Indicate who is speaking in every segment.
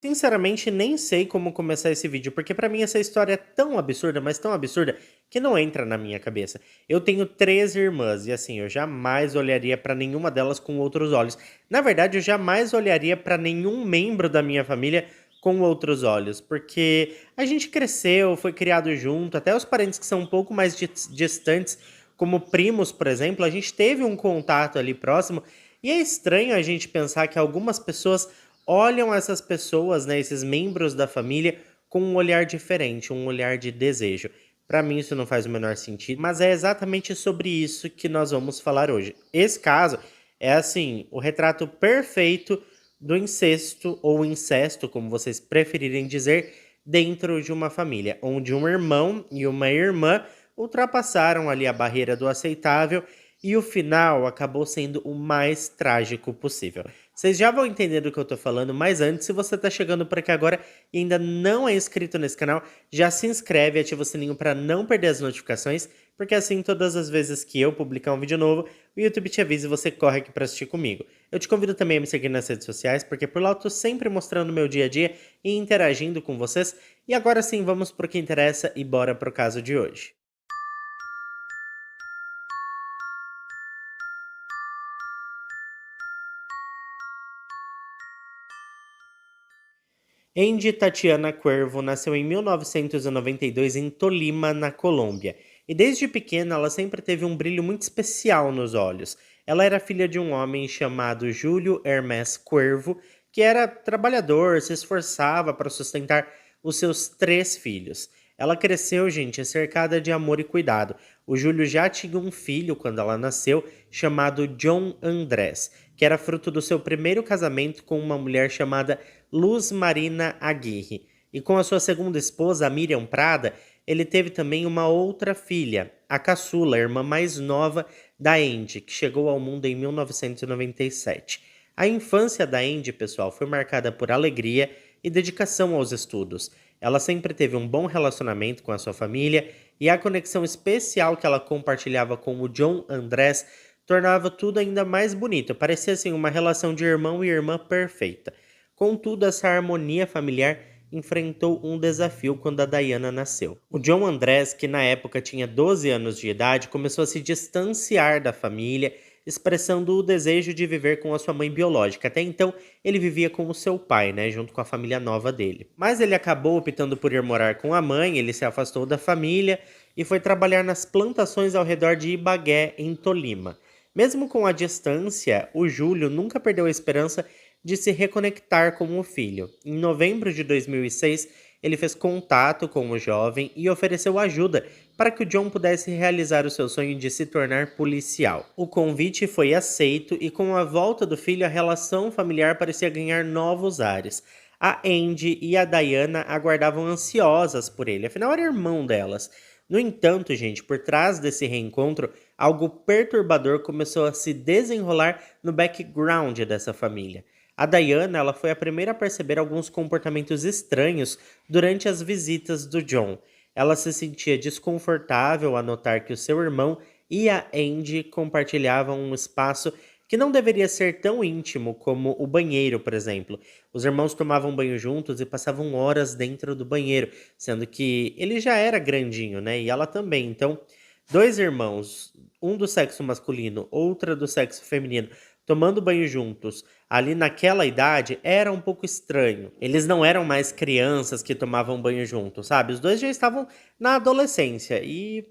Speaker 1: Sinceramente, nem sei como começar esse vídeo, porque pra mim essa história é tão absurda, mas tão absurda, que não entra na minha cabeça. Eu tenho 3 irmãs e assim, eu jamais olharia pra nenhuma delas com outros olhos. Na verdade, eu jamais olharia pra nenhum membro da minha família com outros olhos, porque a gente cresceu, foi criado junto, até os parentes que são um pouco mais distantes, como primos, por exemplo, a gente teve um contato ali próximo, e é estranho a gente pensar que algumas pessoas olham essas pessoas, né, esses membros da família, com um olhar diferente, um olhar de desejo. Para mim isso não faz o menor sentido, mas é exatamente sobre isso que nós vamos falar hoje. Esse caso é assim, o retrato perfeito do incesto ou incesto, como vocês preferirem dizer, dentro de uma família, onde um irmão e uma irmã ultrapassaram ali a barreira do aceitável e o final acabou sendo o mais trágico possível. Vocês já vão entender do que eu tô falando, mas antes, se você tá chegando por aqui agora e ainda não é inscrito nesse canal, já se inscreve e ativa o sininho para não perder as notificações, porque assim todas as vezes que eu publicar um vídeo novo, o YouTube te avisa e você corre aqui para assistir comigo. Eu te convido também a me seguir nas redes sociais, porque por lá eu tô sempre mostrando o meu dia a dia e interagindo com vocês. E agora sim, vamos pro que interessa e bora pro caso de hoje. Andy Tatiana Cuervo nasceu em 1992 em Tolima, na Colômbia, e desde pequena ela sempre teve um brilho muito especial nos olhos. Ela era filha de um homem chamado Júlio Hermes Cuervo, que era trabalhador, se esforçava para sustentar os seus 3 filhos. Ela cresceu, gente, cercada de amor e cuidado. O Júlio já tinha um filho quando ela nasceu, chamado John Andrés, que era fruto do seu primeiro casamento com uma mulher chamada Luz Marina Aguirre. E com a sua segunda esposa, a Miriam Prada, ele teve também uma outra filha, a caçula, a irmã mais nova da Andy, que chegou ao mundo em 1997. A infância da Andy, pessoal, foi marcada por alegria e dedicação aos estudos. Ela sempre teve um bom relacionamento com a sua família e a conexão especial que ela compartilhava com o John Andrés tornava tudo ainda mais bonito. Parecia assim uma relação de irmão e irmã perfeita. Contudo, essa harmonia familiar enfrentou um desafio quando a Diana nasceu. O John Andrés, que na época tinha 12 anos de idade, começou a se distanciar da família, expressando o desejo de viver com a sua mãe biológica. Até então, ele vivia com o seu pai, né, junto com a família nova dele. Mas ele acabou optando por ir morar com a mãe, ele se afastou da família e foi trabalhar nas plantações ao redor de Ibagué, em Tolima. Mesmo com a distância, o Júlio nunca perdeu a esperança de se reconectar com o filho. Em novembro de 2006, ele fez contato com o jovem e ofereceu ajuda para que o John pudesse realizar o seu sonho de se tornar policial. O convite foi aceito e com a volta do filho, a relação familiar parecia ganhar novos ares. A Andy e a Diana aguardavam ansiosas por ele, afinal era irmão delas. No entanto, gente, por trás desse reencontro, algo perturbador começou a se desenrolar no background dessa família. A Diana, ela foi a primeira a perceber alguns comportamentos estranhos durante as visitas do John. Ela se sentia desconfortável a notar que o seu irmão e a Andy compartilhavam um espaço que não deveria ser tão íntimo como o banheiro, por exemplo. Os irmãos tomavam banho juntos e passavam horas dentro do banheiro, sendo que ele já era grandinho, né? E ela também. Então, 2 irmãos, um do sexo masculino, outra do sexo feminino, tomando banho juntos, ali naquela idade, era um pouco estranho. Eles não eram mais crianças que tomavam banho juntos, sabe? Os dois já estavam na adolescência e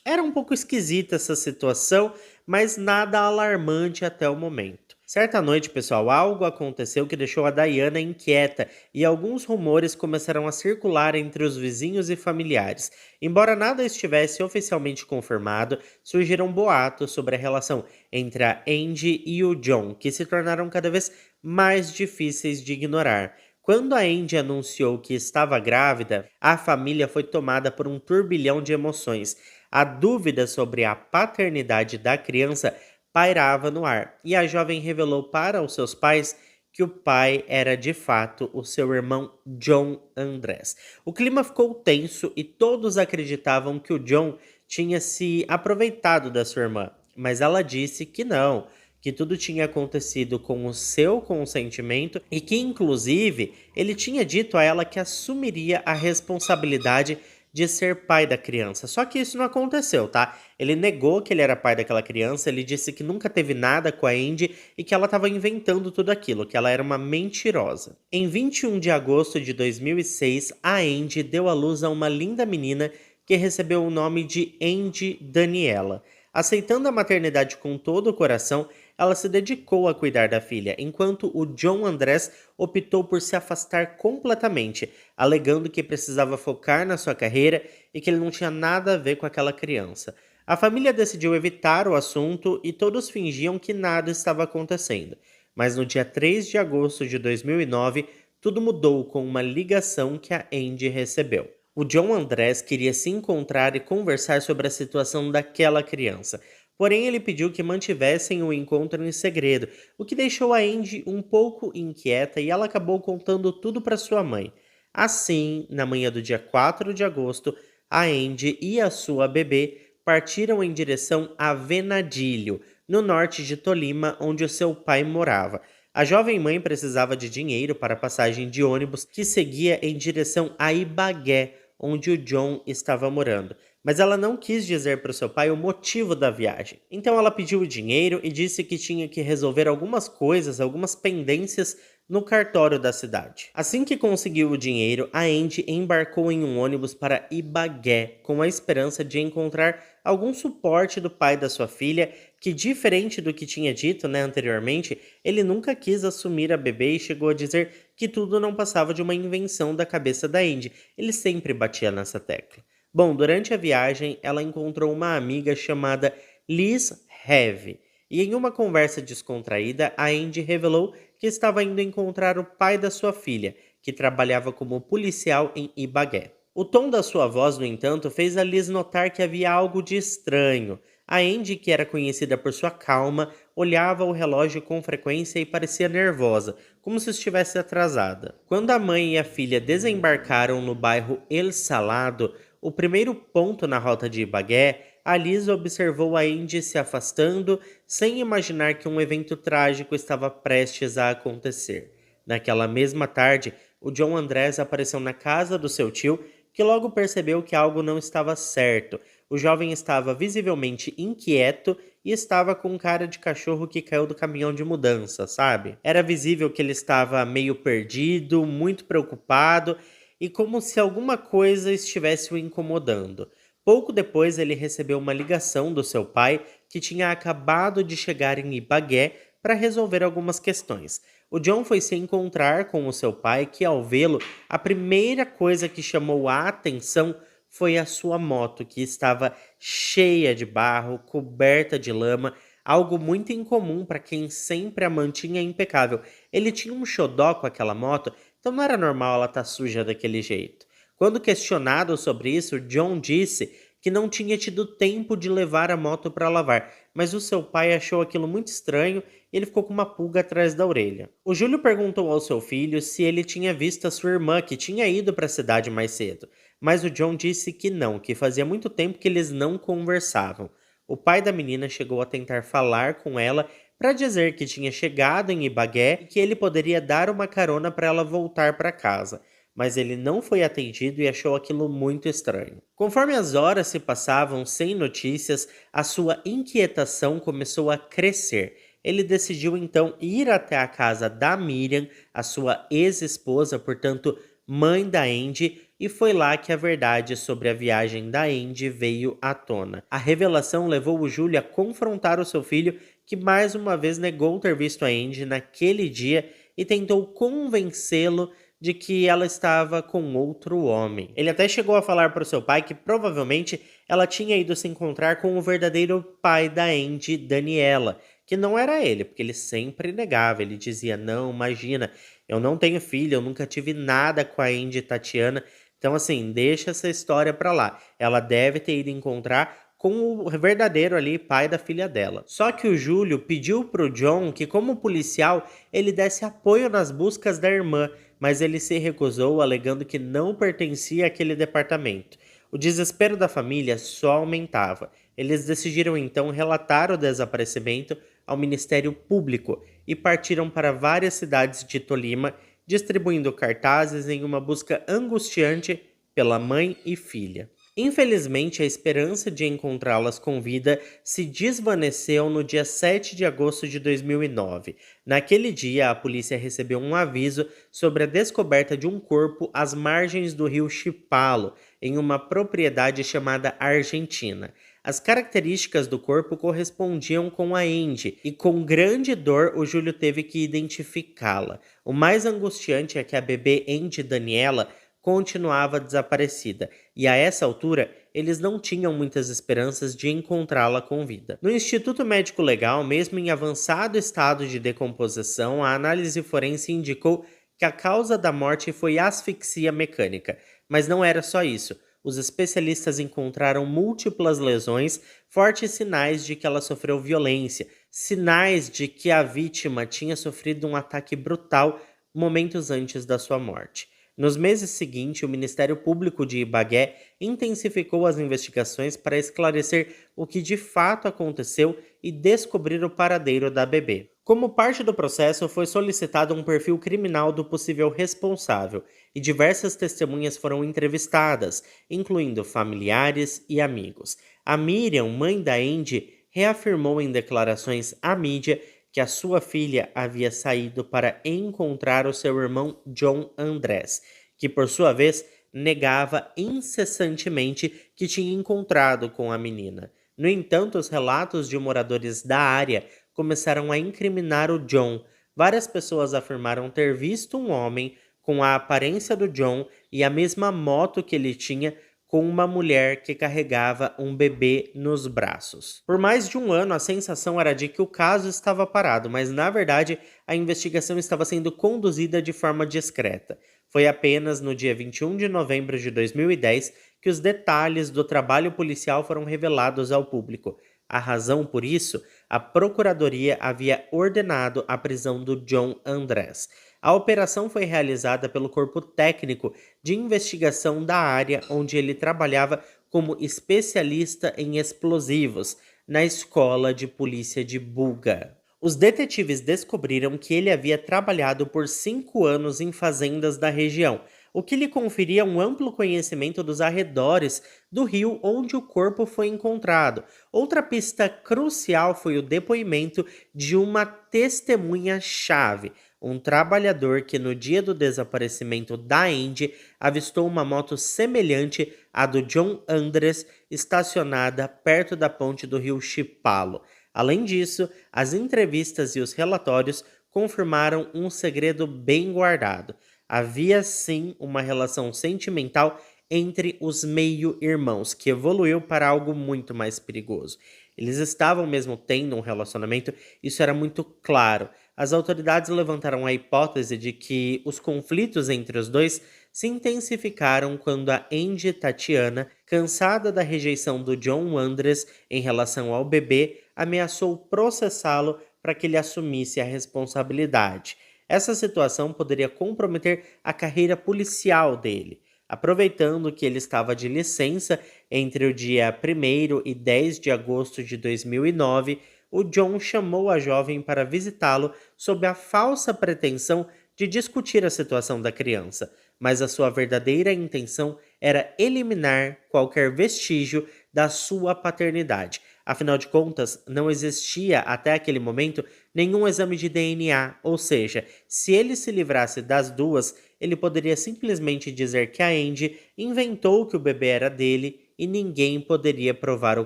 Speaker 1: era um pouco esquisita essa situação, mas nada alarmante até o momento. Certa noite, pessoal, algo aconteceu que deixou a Diana inquieta e alguns rumores começaram a circular entre os vizinhos e familiares. Embora nada estivesse oficialmente confirmado, surgiram boatos sobre a relação entre a Andy e o John, que se tornaram cada vez mais difíceis de ignorar. Quando a Andy anunciou que estava grávida, a família foi tomada por um turbilhão de emoções. A dúvida sobre a paternidade da criança pairava no ar, e a jovem revelou para os seus pais que o pai era de fato o seu irmão John Andrés. O clima ficou tenso e todos acreditavam que o John tinha se aproveitado da sua irmã, mas ela disse que não, que tudo tinha acontecido com o seu consentimento e que, inclusive, ele tinha dito a ela que assumiria a responsabilidade de ser pai da criança. Só que isso não aconteceu, tá? Ele negou que ele era pai daquela criança, ele disse que nunca teve nada com a Andy e que ela estava inventando tudo aquilo, que ela era uma mentirosa. Em 21 de agosto de 2006, a Andy deu à luz a uma linda menina que recebeu o nome de Andy Daniela. Aceitando a maternidade com todo o coração, ela se dedicou a cuidar da filha, enquanto o John Andrés optou por se afastar completamente, alegando que precisava focar na sua carreira e que ele não tinha nada a ver com aquela criança. A família decidiu evitar o assunto e todos fingiam que nada estava acontecendo. Mas no dia 3 de agosto de 2009, tudo mudou com uma ligação que a Andy recebeu. O John Andrés queria se encontrar e conversar sobre a situação daquela criança. Porém, ele pediu que mantivessem o encontro em segredo, o que deixou a Andy um pouco inquieta e ela acabou contando tudo para sua mãe. Assim, na manhã do dia 4 de agosto, a Andy e a sua bebê partiram em direção a Venadilho, no norte de Tolima, onde o seu pai morava. A jovem mãe precisava de dinheiro para a passagem de ônibus que seguia em direção a Ibagué, onde o John estava morando. Mas ela não quis dizer para o seu pai o motivo da viagem. Então ela pediu o dinheiro e disse que tinha que resolver algumas coisas, algumas pendências no cartório da cidade. Assim que conseguiu o dinheiro, a Andy embarcou em um ônibus para Ibagué, com a esperança de encontrar algum suporte do pai da sua filha, que diferente do que tinha dito, anteriormente, ele nunca quis assumir a bebê e chegou a dizer que tudo não passava de uma invenção da cabeça da Andy. Ele sempre batia nessa tecla. Bom, durante a viagem, ela encontrou uma amiga chamada Liz Heavy, e em uma conversa descontraída, a Andy revelou que estava indo encontrar o pai da sua filha, que trabalhava como policial em Ibagué. O tom da sua voz, no entanto, fez a Liz notar que havia algo de estranho. A Andy, que era conhecida por sua calma, olhava o relógio com frequência e parecia nervosa, como se estivesse atrasada. Quando a mãe e a filha desembarcaram no bairro El Salado, o primeiro ponto na rota de Ibagué, a Liz observou a Andy se afastando, sem imaginar que um evento trágico estava prestes a acontecer. Naquela mesma tarde, o John Andrés apareceu na casa do seu tio, que logo percebeu que algo não estava certo. O jovem estava visivelmente inquieto e estava com cara de cachorro que caiu do caminhão de mudança, sabe? Era visível que ele estava meio perdido, muito preocupado e como se alguma coisa estivesse o incomodando. Pouco depois, ele recebeu uma ligação do seu pai, que tinha acabado de chegar em Ibagué para resolver algumas questões. O John foi se encontrar com o seu pai, que ao vê-lo, a primeira coisa que chamou a atenção foi a sua moto, que estava cheia de barro, coberta de lama, algo muito incomum para quem sempre a mantinha impecável. Ele tinha um xodó com aquela moto, então não era normal ela estar suja daquele jeito. Quando questionado sobre isso, John disse que não tinha tido tempo de levar a moto para lavar, mas o seu pai achou aquilo muito estranho e ele ficou com uma pulga atrás da orelha. O Júlio perguntou ao seu filho se ele tinha visto a sua irmã, que tinha ido para a cidade mais cedo, mas o John disse que não, que fazia muito tempo que eles não conversavam. O pai da menina chegou a tentar falar com ela para dizer que tinha chegado em Ibagué e que ele poderia dar uma carona para ela voltar para casa, mas ele não foi atendido e achou aquilo muito estranho. Conforme as horas se passavam sem notícias, a sua inquietação começou a crescer. Ele decidiu então ir até a casa da Miriam, a sua ex-esposa, portanto, mãe da Andy, e foi lá que a verdade sobre a viagem da Andy veio à tona. A revelação levou o Júlio a confrontar o seu filho, que mais uma vez negou ter visto a Andy naquele dia e tentou convencê-lo de que ela estava com outro homem. Ele até chegou a falar para o seu pai que provavelmente ela tinha ido se encontrar com o verdadeiro pai da Andy, Daniela, que não era ele, porque ele sempre negava. Ele dizia: não, imagina, eu não tenho filho, eu nunca tive nada com a Andy Tatiana. Então, assim, deixa essa história pra lá. Ela deve ter ido encontrar com o verdadeiro ali pai da filha dela. Só que o Júlio pediu pro John que, como policial, ele desse apoio nas buscas da irmã, mas ele se recusou, alegando que não pertencia àquele departamento. O desespero da família só aumentava. Eles decidiram então relatar o desaparecimento ao Ministério Público e partiram para várias cidades de Tolima, distribuindo cartazes em uma busca angustiante pela mãe e filha. Infelizmente, a esperança de encontrá-las com vida se desvaneceu no dia 7 de agosto de 2009. Naquele dia, a polícia recebeu um aviso sobre a descoberta de um corpo às margens do rio Chipalo, em uma propriedade chamada Argentina. As características do corpo correspondiam com a Andy, e com grande dor o Júlio teve que identificá-la. O mais angustiante é que a bebê Andy Daniela continuava desaparecida, e a essa altura eles não tinham muitas esperanças de encontrá-la com vida. No Instituto Médico Legal, mesmo em avançado estado de decomposição, a análise forense indicou que a causa da morte foi asfixia mecânica, mas não era só isso. Os especialistas encontraram múltiplas lesões, fortes sinais de que ela sofreu violência, sinais de que a vítima tinha sofrido um ataque brutal momentos antes da sua morte. Nos meses seguintes, o Ministério Público de Ibagué intensificou as investigações para esclarecer o que de fato aconteceu e descobrir o paradeiro da bebê. Como parte do processo, foi solicitado um perfil criminal do possível responsável e diversas testemunhas foram entrevistadas, incluindo familiares e amigos. A Miriam, mãe da Andy, reafirmou em declarações à mídia que a sua filha havia saído para encontrar o seu irmão John Andrés, que por sua vez negava incessantemente que tinha encontrado com a menina. No entanto, os relatos de moradores da área começaram a incriminar o John. Várias pessoas afirmaram ter visto um homem com a aparência do John e a mesma moto que ele tinha, com uma mulher que carregava um bebê nos braços. Por mais de um ano, a sensação era de que o caso estava parado, mas na verdade a investigação estava sendo conduzida de forma discreta. Foi apenas no dia 21 de novembro de 2010 que os detalhes do trabalho policial foram revelados ao público. A razão por isso, a Procuradoria havia ordenado a prisão do John Andrés. A operação foi realizada pelo Corpo Técnico de Investigação da área onde ele trabalhava como especialista em explosivos, na Escola de Polícia de Buga. Os detetives descobriram que ele havia trabalhado por 5 anos em fazendas da região, o que lhe conferia um amplo conhecimento dos arredores do rio onde o corpo foi encontrado. Outra pista crucial foi o depoimento de uma testemunha-chave, um trabalhador que no dia do desaparecimento da Andy avistou uma moto semelhante à do John Andrés estacionada perto da ponte do rio Chipalo. Além disso, as entrevistas e os relatórios confirmaram um segredo bem guardado. Havia sim uma relação sentimental entre os meio-irmãos, que evoluiu para algo muito mais perigoso. Eles estavam mesmo tendo um relacionamento, isso era muito claro. As autoridades levantaram a hipótese de que os conflitos entre os dois se intensificaram quando a Andy Tatiana, cansada da rejeição do John Andrés em relação ao bebê, ameaçou processá-lo para que ele assumisse a responsabilidade. Essa situação poderia comprometer a carreira policial dele. Aproveitando que ele estava de licença entre o dia 1º e 10 de agosto de 2009, o John chamou a jovem para visitá-lo sob a falsa pretensão de discutir a situação da criança, mas a sua verdadeira intenção era eliminar qualquer vestígio da sua paternidade. Afinal de contas, não existia até aquele momento nenhum exame de DNA, ou seja, se ele se livrasse das duas, ele poderia simplesmente dizer que a Andy inventou que o bebê era dele e ninguém poderia provar o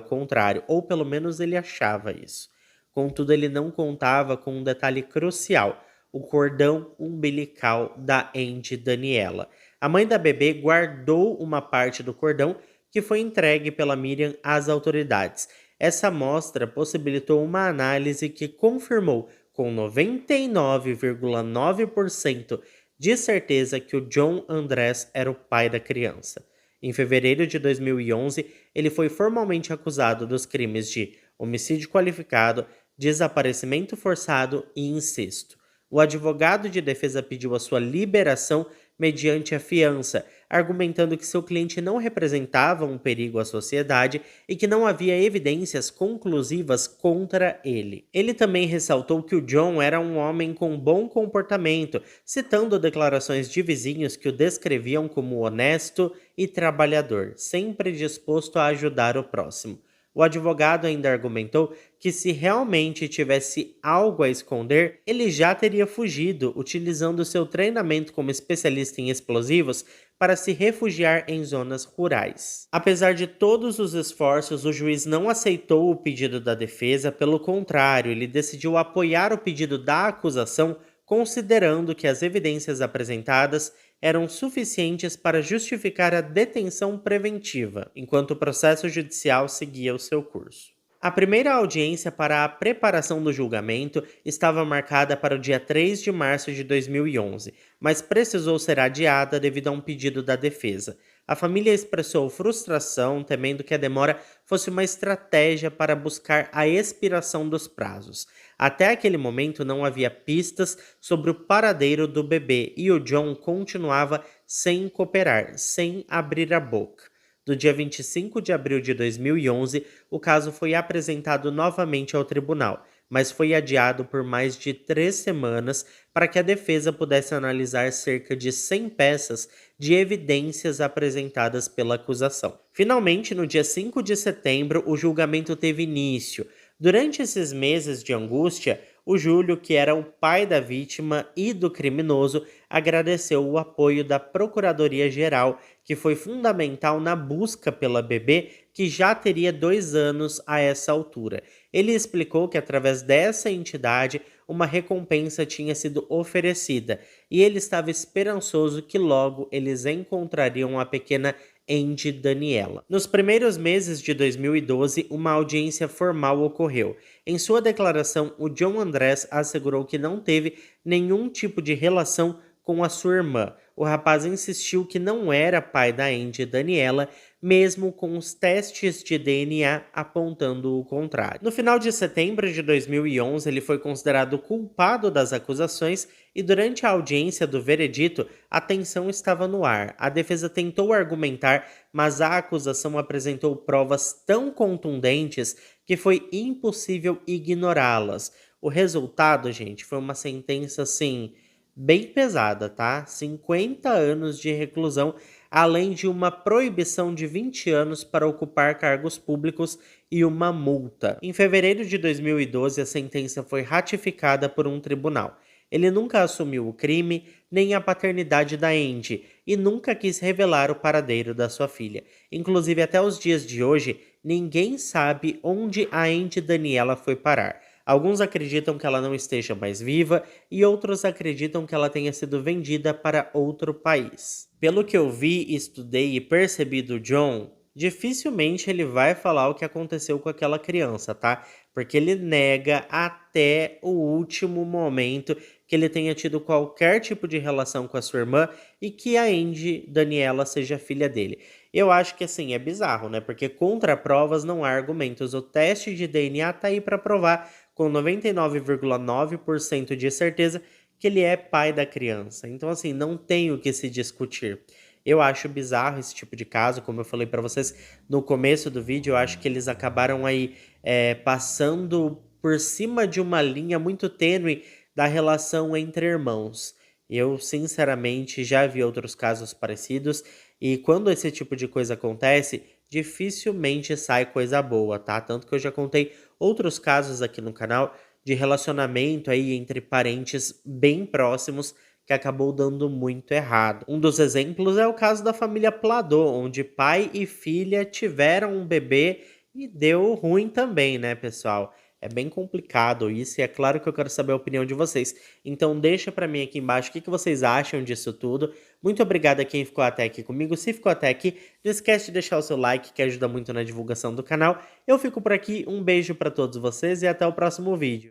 Speaker 1: contrário, ou pelo menos ele achava isso. Contudo, ele não contava com um detalhe crucial: o cordão umbilical da Andy Daniela. A mãe da bebê guardou uma parte do cordão que foi entregue pela Miriam às autoridades. Essa amostra possibilitou uma análise que confirmou com 99,9% de certeza que o John Andrés era o pai da criança. Em fevereiro de 2011, ele foi formalmente acusado dos crimes de homicídio qualificado, desaparecimento forçado e incesto. O advogado de defesa pediu a sua liberação mediante a fiança, argumentando que seu cliente não representava um perigo à sociedade e que não havia evidências conclusivas contra ele. Ele também ressaltou que o John era um homem com bom comportamento, citando declarações de vizinhos que o descreviam como honesto e trabalhador, sempre disposto a ajudar o próximo. O advogado ainda argumentou que se realmente tivesse algo a esconder, ele já teria fugido, utilizando seu treinamento como especialista em explosivos para se refugiar em zonas rurais. Apesar de todos os esforços, o juiz não aceitou o pedido da defesa, pelo contrário, ele decidiu apoiar o pedido da acusação, considerando que as evidências apresentadas eram suficientes para justificar a detenção preventiva, enquanto o processo judicial seguia o seu curso. A primeira audiência para a preparação do julgamento estava marcada para o dia 3 de março de 2011, mas precisou ser adiada devido a um pedido da defesa. A família expressou frustração, temendo que a demora fosse uma estratégia para buscar a expiração dos prazos. Até aquele momento não havia pistas sobre o paradeiro do bebê e o John continuava sem cooperar, sem abrir a boca. Do dia 25 de abril de 2011, o caso foi apresentado novamente ao tribunal, mas foi adiado por mais de 3 semanas para que a defesa pudesse analisar cerca de 100 peças de evidências apresentadas pela acusação. Finalmente, no dia 5 de setembro, o julgamento teve início. Durante esses meses de angústia, o Júlio, que era o pai da vítima e do criminoso, agradeceu o apoio da Procuradoria-Geral, que foi fundamental na busca pela bebê, que já teria 2 anos a essa altura. Ele explicou que através dessa entidade uma recompensa tinha sido oferecida e ele estava esperançoso que logo eles encontrariam a pequena Andy Daniela. Nos primeiros meses de 2012, uma audiência formal ocorreu. Em sua declaração, o John Andrés assegurou que não teve nenhum tipo de relação com a sua irmã. O rapaz insistiu que não era pai da Andy Daniela, mesmo com os testes de DNA apontando o contrário. No final de setembro de 2011, ele foi considerado culpado das acusações e durante a audiência do veredito, a tensão estava no ar. A defesa tentou argumentar, mas a acusação apresentou provas tão contundentes que foi impossível ignorá-las. O resultado, gente, foi uma sentença assim bem pesada, tá? 50 anos de reclusão, além de uma proibição de 20 anos para ocupar cargos públicos e uma multa. Em fevereiro de 2012, a sentença foi ratificada por um tribunal. Ele nunca assumiu o crime, nem a paternidade da Andy, e nunca quis revelar o paradeiro da sua filha. Inclusive, até os dias de hoje, ninguém sabe onde a Andy Daniela foi parar. Alguns acreditam que ela não esteja mais viva e outros acreditam que ela tenha sido vendida para outro país. Pelo que eu vi, estudei e percebi do John, dificilmente ele vai falar o que aconteceu com aquela criança, tá? Porque ele nega até o último momento que ele tenha tido qualquer tipo de relação com a sua irmã e que a Andy Daniela seja filha dele. Eu acho que assim, é bizarro, né? Porque contra provas não há argumentos. O teste de DNA tá aí para provar com 99,9% de certeza que ele é pai da criança. Então assim, não tem o que se discutir. Eu acho bizarro esse tipo de caso, como eu falei para vocês no começo do vídeo, eu acho que eles acabaram aí passando por cima de uma linha muito tênue da relação entre irmãos. Eu, sinceramente, já vi outros casos parecidos e quando esse tipo de coisa acontece, dificilmente sai coisa boa, tá? Tanto que eu já contei outros casos aqui no canal de relacionamento aí entre parentes bem próximos que acabou dando muito errado. Um dos exemplos é o caso da família Pladô, onde pai e filha tiveram um bebê e deu ruim também, né, pessoal? É bem complicado isso e é claro que eu quero saber a opinião de vocês. Então deixa pra mim aqui embaixo o que vocês acham disso tudo. Muito obrigado a quem ficou até aqui comigo. Se ficou até aqui, não esquece de deixar o seu like que ajuda muito na divulgação do canal. Eu fico por aqui, um beijo pra todos vocês e até o próximo vídeo.